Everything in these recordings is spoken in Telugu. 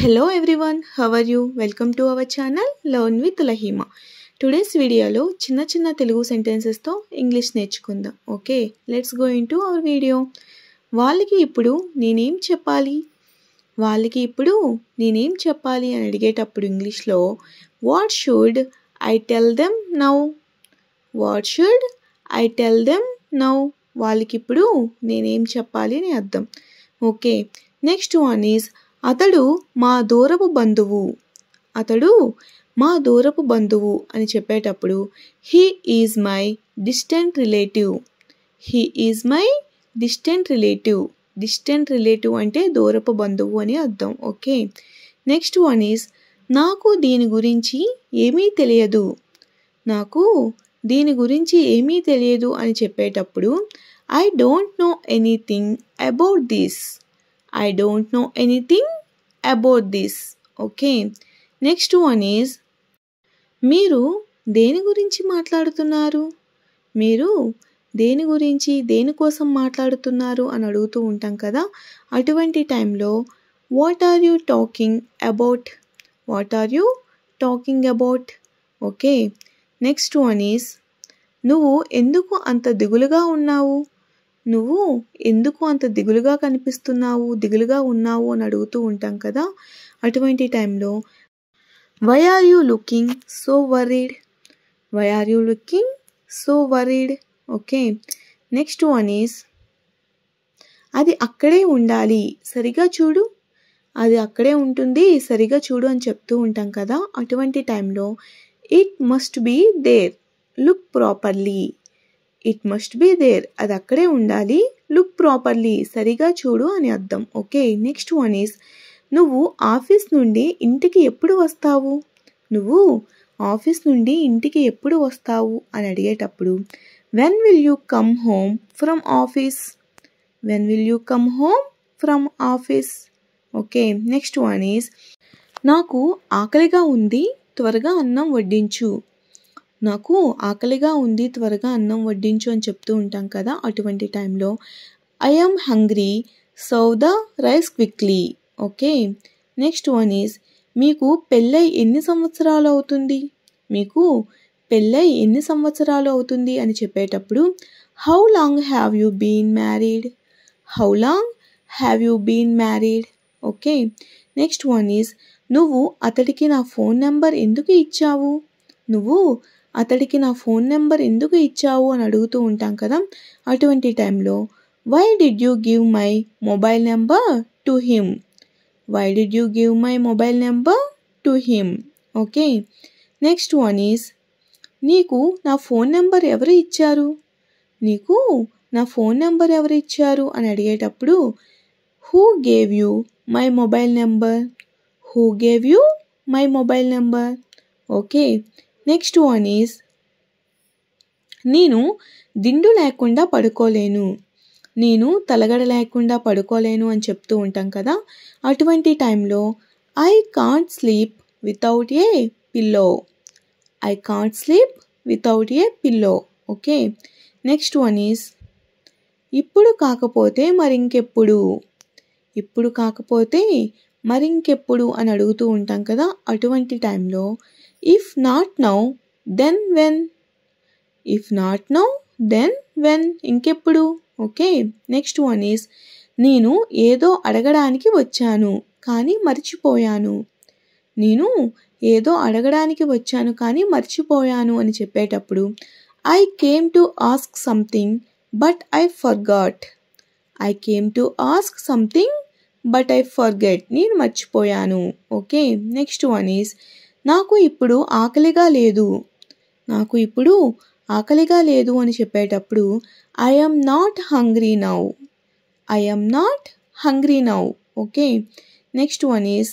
Hello everyone, how are you? Welcome to our channel Learn with Lahima. Today's video lo చిన్న తెలుగు sentences తో ఇంగ్లీష్ నేర్చుకుందాం. Okay, let's go into hour video. వాళ్ళకి ఇప్పుడు నేనేం చెప్పాలి అని అడిగేటప్పుడు ఇంగ్లీష్లో what should I tell them now? What should I tell them now? వాళ్ళకి ఇప్పుడు నేనేం చెప్పాలి అని అర్థం. ఓకే, నెక్స్ట్ వన్ ఈజ్ అతడు మా దూరపు బంధువు అని చెప్పేటప్పుడు he is my distant relative అంటే దూరపు బంధువు అని అర్థం. ఓకే, నెక్స్ట్ వన్ ఈజ్ నాకు దీని గురించి ఏమీ తెలియదు అని చెప్పేటప్పుడు I don't know anything about this. Okay, next one is మీరు దేని గురించి దేనికోసం మాట్లాడుతున్నారు అని అడుగుతూ ఉంటాం కదా, అటువంటి టైంలో what are you talking about. Okay, next one is నువ్వు ఎందుకు అంత దిగులుగా ఉన్నావు అని అడుగుతూ ఉంటాం కదా, అటువంటి టైంలో why are you looking so worried. Okay, next one is అది అక్కడే ఉండాలి సరిగా చూడు అని చెప్తూ ఉంటాం కదా, అటువంటి టైంలో it must be there look properly. అది అక్కడే ఉండాలి, లుక్ ప్రాపర్లీ సరిగా చూడు అని అర్థం. ఓకే, నెక్స్ట్ వన్ ఈజ్ నువ్వు ఆఫీస్ నుండి ఇంటికి ఎప్పుడు వస్తావు అని అడిగేటప్పుడు when will you come home from office. Okay, next one is నాకు ఆకలిగా ఉంది త్వరగా అన్నం వడ్డించు అని చెప్తూ ఉంటాం కదా, అటువంటి టైంలో I am hungry serve the rice quickly. Okay, next one is మీకు పెళ్ళై ఎన్ని సంవత్సరాలు అవుతుంది అని చెప్పేటప్పుడు how long have you been married. Okay, next one is నువ్వు అతడికి నా ఫోన్ నెంబర్ ఎందుకు ఇచ్చావు అని అడుగుతూ ఉంటాం కదా, అటువంటి టైంలో why did you give my mobile number to him. Okay, next one is నీకు నా ఫోన్ నెంబర్ ఎవరు ఇచ్చారు అని అడిగేటప్పుడు who gave you my mobile number. Okay, next one is నేను దిండు లేకుండా తలగడ లేకుండా పడుకోలేను అని చెప్తూ ఉంటాం కదా, అటువంటి టైంలో I can't sleep without a pillow. Okay, next one is ఇప్పుడు కాకపోతే మరింకెప్పుడు అని అడుగుతూ ఉంటాం కదా, అటువంటి టైంలో if not now then when ఇంకెప్పుడు. ఓకే, నెక్స్ట్ వన్ ఈజ్ నేను ఏదో అడగడానికి వచ్చాను కానీ మర్చిపోయాను అని చెప్పేటప్పుడు I came to ask something but I forget. నేను మర్చిపోయాను. ఓకే, నెక్స్ట్ వన్ ఈజ్ నాకు ఇప్పుడు ఆకలిగా లేదు అని చెప్పేటప్పుడు I am not hungry now. Okay, next one is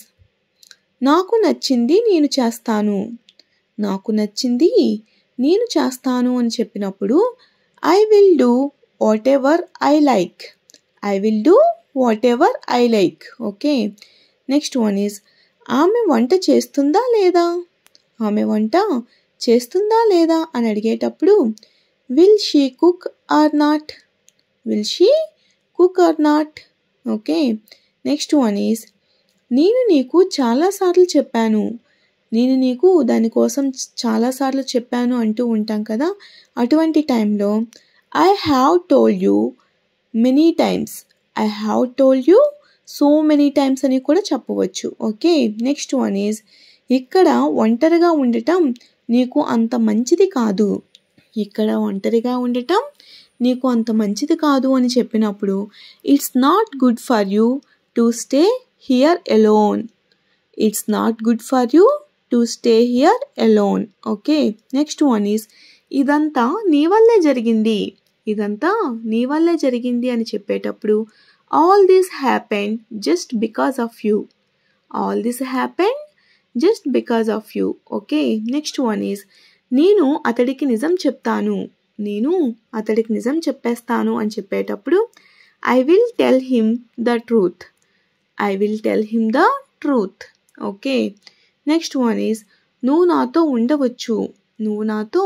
నాకు నచ్చింది నేను చేస్తాను అని చెప్పినప్పుడు I will do whatever I like. Okay, next one is ఆమె వంట చేస్తుందా లేదా అని అడిగేటప్పుడు will she cook or not. Okay, next one is నేను నీకు చాలాసార్లు చెప్పాను, నేను నీకు దానికోసం చాలాసార్లు చెప్పాను అంటూ ఉంటాం కదా. అటువంటి టైంలో I have told you many times, I have told you so many times అని కూడా చెప్పవచ్చు. ఓకే, నెక్స్ట్ వన్ ఈజ్ ఇక్కడ ఒంటరిగా ఉండటం నీకు అంత మంచిది కాదు, ఇక్కడ ఒంటరిగా ఉండటం నీకు అంత మంచిది కాదు అని చెప్పినప్పుడు it's not good for you to stay here alone, it's not good for you to stay here alone. Okay, next one is ఇదంతా నీ వల్లే జరిగింది, ఇదంతా నీ వల్లే జరిగింది అని చెప్పేటప్పుడు all this happened just because of you, all this happened just because of you. Okay, next one is నేను అతడికి నిజం చెప్తాను, నేను అతడికి నిజం చెప్పేస్తాను అని చెప్పేటప్పుడు I will tell him the truth, I will tell him the truth. Okay, next one is నువ్వు నాతో ఉండవచ్చు, నువ్వు నాతో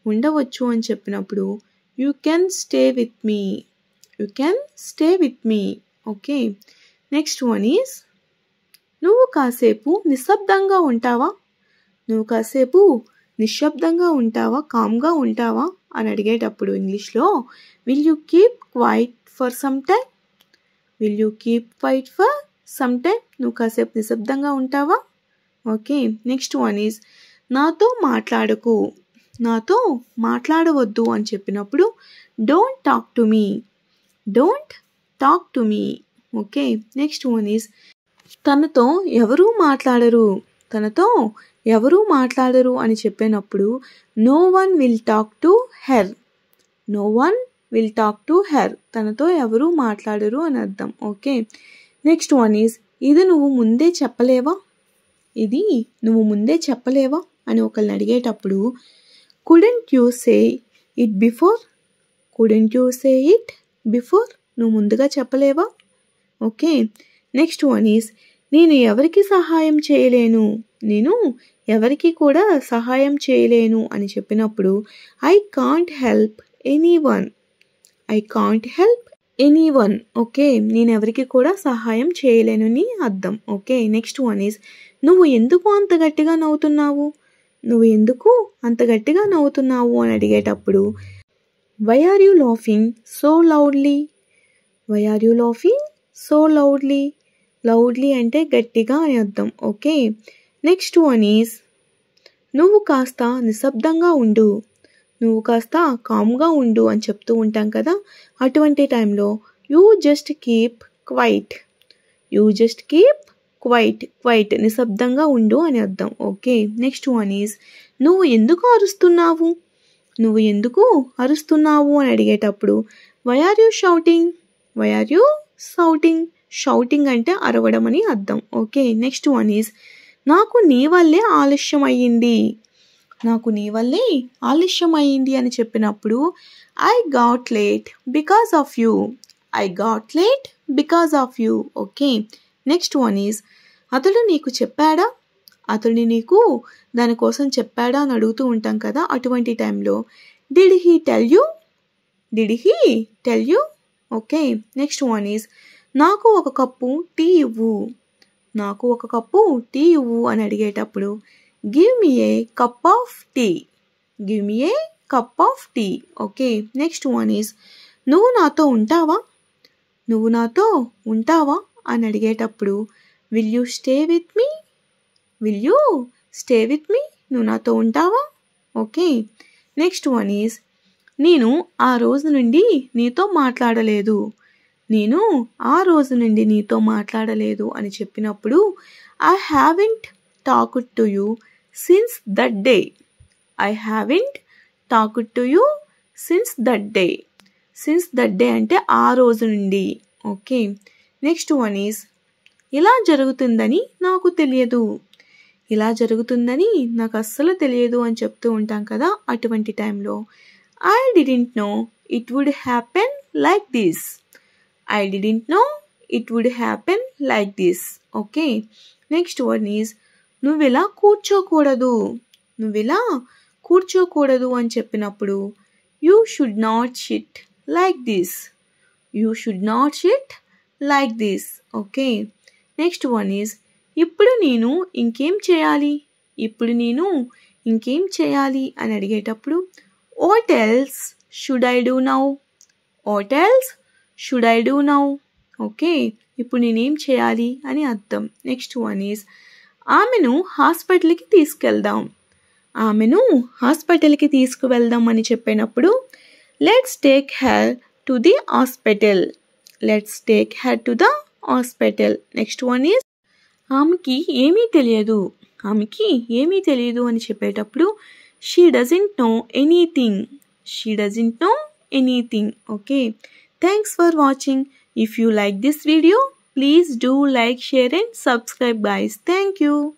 ఉండవచ్చు అని చెప్పినప్పుడు you can stay with me, you can stay with me. Okay, next one is నువ్వు కాసేపు నిశ్శబ్దంగా ఉంటావా, నువ్వు కాసేపు నిశ్శబ్దంగా ఉంటావా, కామ్గా ఉంటావా అని అడిగేటప్పుడు ఇంగ్లీష్లో will you keep quiet for some time, will you keep quiet for some time, నువ్వు కాసేపు నిశ్శబ్దంగా ఉంటావా. ఓకే, నెక్స్ట్ వన్ ఈజ్ నాతో మాట్లాడకు, నాతో మాట్లాడవద్దు అని చెప్పినప్పుడు don't talk to me, don't talk to me. Okay, next one is తనతో ఎవరూ మాట్లాడరు, తనతో ఎవరూ మాట్లాడరు అని చెప్పినప్పుడు no one will talk to her, no one will talk to her, తనతో ఎవరూ మాట్లాడరు అని అర్థం. ఓకే, నెక్స్ట్ వన్ ఈజ్ ఇది నువ్వు ముందే చెప్పలేవా, ఇది నువ్వు ముందే చెప్పలేవా అని ఒకరిని అడిగేటప్పుడు couldn't you say it before, couldn't you say it before, నువ్వు ముందుగా చెప్పలేవా. ఓకే, నెక్స్ట్ వన్ ఈజ్ నేను ఎవరికి సహాయం చేయలేను, నేను ఎవరికి కూడా సహాయం చేయలేను అని చెప్పినప్పుడు I can't help any one, I can't help any one. Okay, నేను ఎవరికి కూడా సహాయం చేయలేను అని అర్థం. ఓకే, నెక్స్ట్ వన్ ఈజ్ నువ్వు ఎందుకు అంత గట్టిగా నవ్వుతున్నావు, నువ్వు ఎందుకు అంత గట్టిగా నవ్వుతున్నావు అని అడిగేటప్పుడు why are you laughing so loudly, why are you laughing so loudly, loudly అంటే గట్టిగా అని అర్థం. ఓకే, నెక్స్ట్ వన్ ఈజ్ నువ్వు కాస్త నిశ్శబ్దంగా ఉండు, నువ్వు కాస్త కామ్గా ఉండు అని చెప్తూ ఉంటాం కదా. అటువంటి టైంలో you just keep quiet, you just keep quiet, quiet నిశ్శబ్దంగా ఉండు అని అర్థం. ఓకే, నెక్స్ట్ వన్ ఈజ్ నువ్వు ఎందుకు అరుస్తున్నావు, నువ్వు ఎందుకు అరుస్తున్నావు అని అడిగేటప్పుడు why are you shouting, why are you shouting, shouting అంటే అరవడం అని అర్థం. ఓకే, నెక్స్ట్ వన్ ఈజ్ నాకు నీ వల్లే ఆలస్యం అయ్యింది, నాకు నీ వల్లే ఆలస్యం అయ్యింది అని చెప్పినప్పుడు I got late because of you, I got late because of you. Okay, next one is అతడు నీకు చెప్పాడా, అతడు నీకు దానికోసం చెప్పాడా అని అడుగుతూ ఉంటాం కదా. అటువంటి టైంలో did he tell you, did he tell you. Okay, next one is నాకు ఒక కప్పు టీ ఇవ్వు, నాకు ఒక కప్పు టీ ఇవ్వు అని అడిగేటప్పుడు give me a cup of tea, give me a cup of tea. Okay, next one is నువ్వు నాతో ఉంటావా, నువ్వు నాతో ఉంటావా అని అడిగేటప్పుడు will you stay with me, will you stay with me, నువ్వు నాతో ఉంటావా. ఓకే, నెక్స్ట్ వన్ ఈజ్ నేను ఆ రోజు నుండి నీతో మాట్లాడలేదు, నేను ఆ రోజు నుండి నీతో మాట్లాడలేదు అని చెప్పినప్పుడు I haven't talked to you since that day, I haven't talked to you since that day, since that day అంటే ఆ రోజు నుండి. ఓకే, నెక్స్ట్ వన్ ఈజ్ ఇలా జరుగుతుందని నాకు తెలియదు, ఇలా జరుగుతుందని నాకు అస్సలు తెలియదు అని చెప్తూ ఉంటాం కదా. అటువంటి టైంలో I didn't know it would happen like this, I didn't know it would happen like this. Okay, next one is నువ్వు ఇలా కూర్చోకూడదు, నువ్వు ఇలా కూర్చోకూడదు అని చెప్పినప్పుడు you should not sit like this, you should not sit like this. Okay, next one is ఇప్పుడు నేను ఇంకేం చేయాలి అని అడిగేటప్పుడు what else should I do now okay, ఇప్పుడు నేనేం చేయాలి అని అర్థం. నెక్స్ట్ వన్ ఈజ్ ఆమెను హాస్పిటల్కి తీసుకువెళ్దాం అని చెప్పినప్పుడు let's take her to the hospital. Next one is ఆమెకి ఏమీ తెలియదు అని చెప్పేటప్పుడు she doesn't know anything. Okay, thanks for watching. If you like this video, please do like, share and subscribe guys. Thank you.